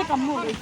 से कम हो गई।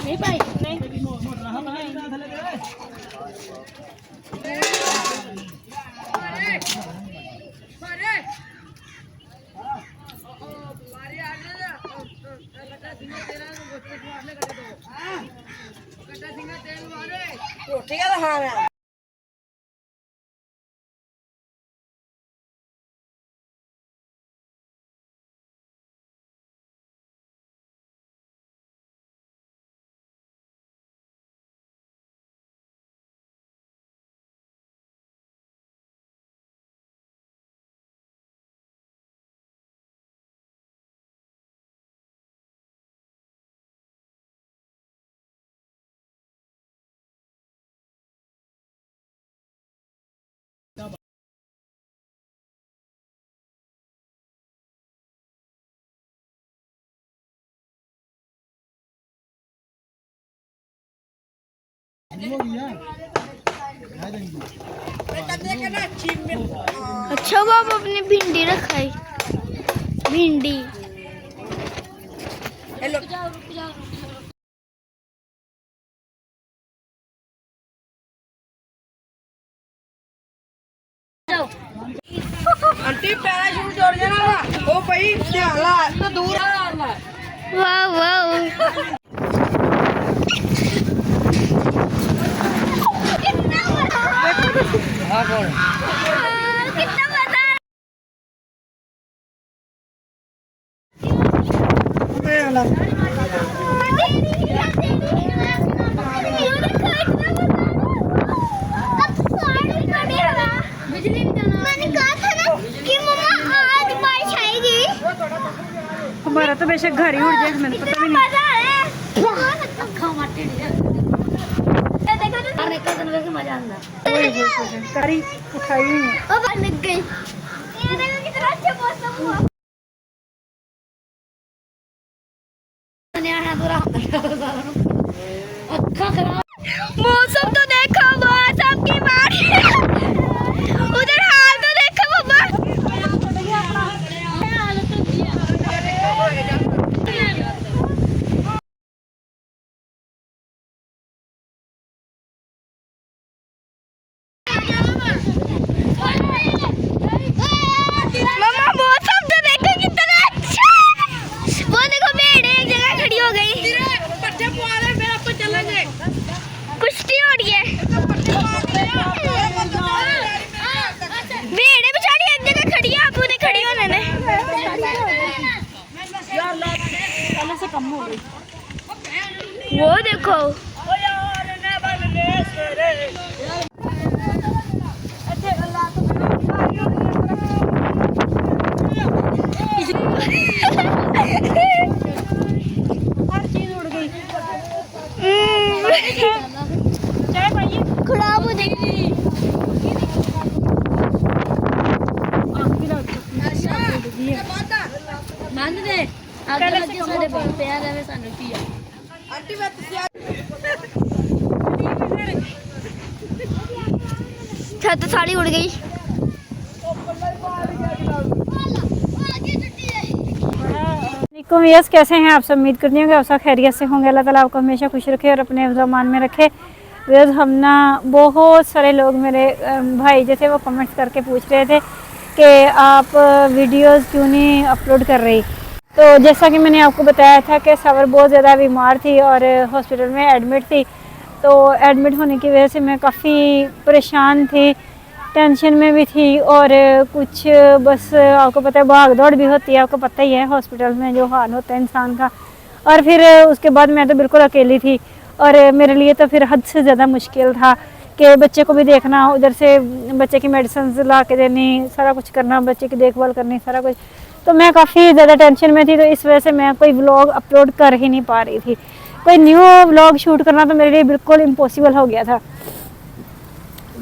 नहीं पाई नहीं रोटी का खाना अच्छा बाप अपनी भिंडी रखाई भिंडी आंटी पैराशूट जोड़ देना ना ओ भाई ध्यान ला तो दूर आ वाह वाह हां कौन कितना मजा मैंने कहा था ना कि मम्मा आज बारिश आएगी। हमारा तो बेशक घर ही उड़ जाए मैंने पता भी नहीं मजा आ रहा है। देखो तो अरे का दिन वैसे मजा आंदा करी उठाई नहीं है अब लग गई ये देखो कितना अच्छा मौसम हुआ आना पूरा अच्छा खराब मौसम तो देखो मौसम की बात उधर हाल तो देखो बाबा मम्मा मौसम तो देखो कितना अच्छा वो देखो भेड़ एक जगह खड़ी हो गई कुश्ती हो रही है भेड़े बेचारी एक जगह खड़ी है आप उन्हें खड़ी होने ने पहले से कम हो गई वो देखो हर चीज उड़ गई खराब हो जाएगी ਮੰਨ ਦੇ ਅੱਗ ਲੱਗੀ ਸਾਡੇ ਪਿਆ ਰਹੇ ਸਾਨੂੰ ਕੀ ਆ आंटी मैं छत साड़ी उड़ गई यस, कैसे हैं आप सब? उम्मीद करती हूँ कि आप सब खैरियत से होंगे। अल्लाह ताला आपको हमेशा खुश रखे और अपने ज़मान में रखे। वेज हम ना बहुत सारे लोग मेरे भाई जैसे वो कमेंट्स करके पूछ रहे थे कि आप वीडियोस क्यों नहीं अपलोड कर रही। तो जैसा कि मैंने आपको बताया था कि सवर बहुत ज़्यादा बीमार थी और हॉस्पिटल में एडमिट थी। तो एडमिट होने की वजह से मैं काफ़ी परेशान थी, टेंशन में भी थी और कुछ बस आपको पता है भाग दौड़ भी होती है, आपको पता ही है हॉस्पिटल में जो हाल होता है इंसान का। और फिर उसके बाद मैं तो बिल्कुल अकेली थी और मेरे लिए तो फिर हद से ज़्यादा मुश्किल था कि बच्चे को भी देखना, उधर से बच्चे की मेडिसिन ला के देनी, सारा कुछ करना, बच्चे की देखभाल करनी, सारा कुछ। तो मैं काफ़ी ज़्यादा टेंशन में थी, तो इस वजह से मैं कोई व्लॉग अपलोड कर ही नहीं पा रही थी। कोई न्यू व्लॉग शूट करना तो मेरे लिए बिल्कुल इम्पॉसिबल हो गया था।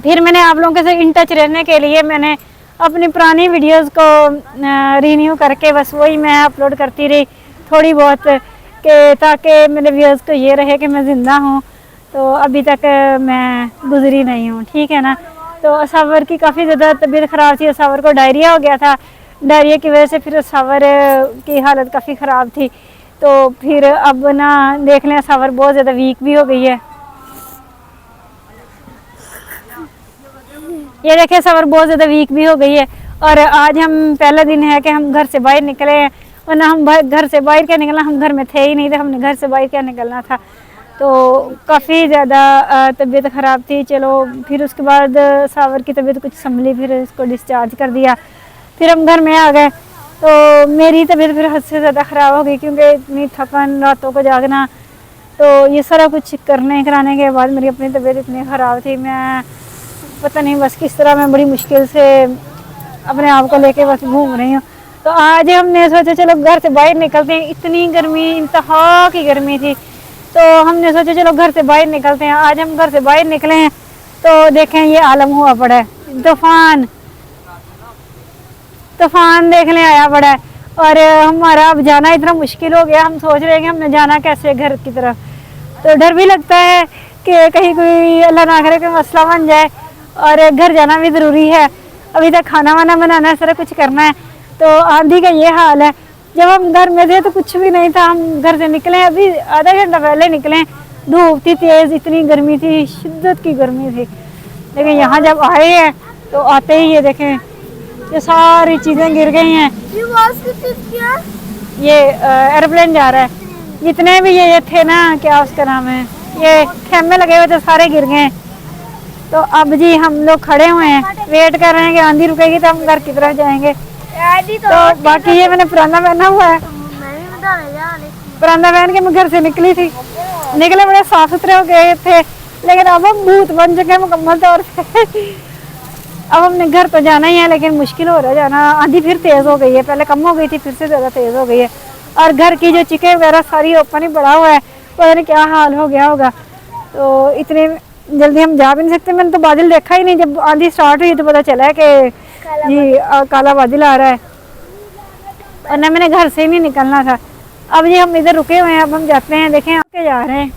फिर मैंने आप लोगों के साथ इन टच रहने के लिए मैंने अपनी पुरानी वीडियोस को रिन्यू करके बस वही मैं अपलोड करती रही थोड़ी बहुत, कि ताकि मेरे व्यूअर्स को ये रहे कि मैं ज़िंदा हूँ। तो अभी तक मैं गुजरी नहीं हूँ, ठीक है ना। तो असावर की काफ़ी ज़्यादा तबीयत ख़राब थी, असावर को डायरिया हो गया था। डायरिया की वजह से फिर असावर की हालत काफ़ी ख़राब थी। तो फिर अब ना देख लें असावर बहुत ज़्यादा वीक भी हो गई है। ये देखिए सवर बहुत ज़्यादा वीक भी हो गई है। और आज हम पहला दिन है कि हम घर से बाहर निकले हैं, वरना हम घर से बाहर क्या निकलना, हम घर में थे ही नहीं थे, हमने घर से बाहर क्या निकलना था। तो काफ़ी ज़्यादा तबीयत ख़राब थी। चलो फिर उसके बाद सावर की तबीयत कुछ संभली, फिर इसको डिस्चार्ज कर दिया, फिर हम घर में आ गए। तो मेरी तबीयत फिर हद से ज़्यादा ख़राब हो गई क्योंकि इतनी थकन, रातों को जागना, तो ये सारा कुछ करने कराने के बाद मेरी अपनी तबीयत इतनी ख़राब थी, मैं पता नहीं बस किस तरह मैं बड़ी मुश्किल से अपने आप को लेके बस घूम रही हूँ। तो आज हमने सोचा चलो घर से बाहर निकलते हैं, इतनी गर्मी, इंतहा की गर्मी थी। तो हमने सोचा चलो घर से बाहर निकलते हैं। आज हम घर से बाहर निकले हैं तो देखें ये आलम हुआ पड़ा है, तूफान देखने आया पड़ा है। और हमारा अब जाना इतना मुश्किल हो गया, हम सोच रहे हैं कि हमने जाना कैसे घर की तरफ। तो डर भी लगता है कि कहीं कोई अल्लाह ना करे कोई मसला बन जाए, और घर जाना भी ज़रूरी है। अभी तक खाना वाना बनाना है, सारा कुछ करना है। तो आंधी का ये हाल है। जब हम घर में थे तो कुछ भी नहीं था, हम घर से निकले अभी आधा घंटा पहले निकले, धूप थी तेज़, इतनी गर्मी थी, शिद्दत की गर्मी थी। लेकिन यहाँ जब आए हैं तो आते ही ये देखें ये सारी चीज़ें गिर गई हैं। ये एरोप्लेन जा रहा है, जितने भी ये थे ना, क्या उसका नाम है, ये खेमे लगे हुए थे सारे गिर गए। तो अब जी हम लोग खड़े हुए हैं, वेट कर रहे हैं कि आंधी रुकेगी तो हम घर की तरफ जाएंगे। तो बाकी ये मैंने परांदा पहना हुआ है, परांदा पहन के मैं घर से निकली थी। निकले बड़े साफ सुथरे हो गए थे, लेकिन अब हम भूत बन चुके मुकम्मल तौर पे। अब हमने घर तो जाना ही है, लेकिन मुश्किल हो रहा है जाना। आंधी फिर तेज़ हो गई है, पहले कम हो गई थी, फिर से ज़्यादा तेज़ हो गई है। और घर की जो चिकें वगैरह सारी ओपन ही पड़ा हुआ है, पता नहीं क्या हाल हो गया होगा। तो इतने जल्दी हम जा भी नहीं सकते। मैंने तो बादल देखा ही नहीं, जब आंधी स्टार्ट हुई तो पता चला है कि जी काला बादल आ रहा है, और ना मैंने घर से ही नहीं निकलना था। अब जी हम इधर रुके हुए हैं, अब हम जाते हैं, देखें आके जा रहे हैं।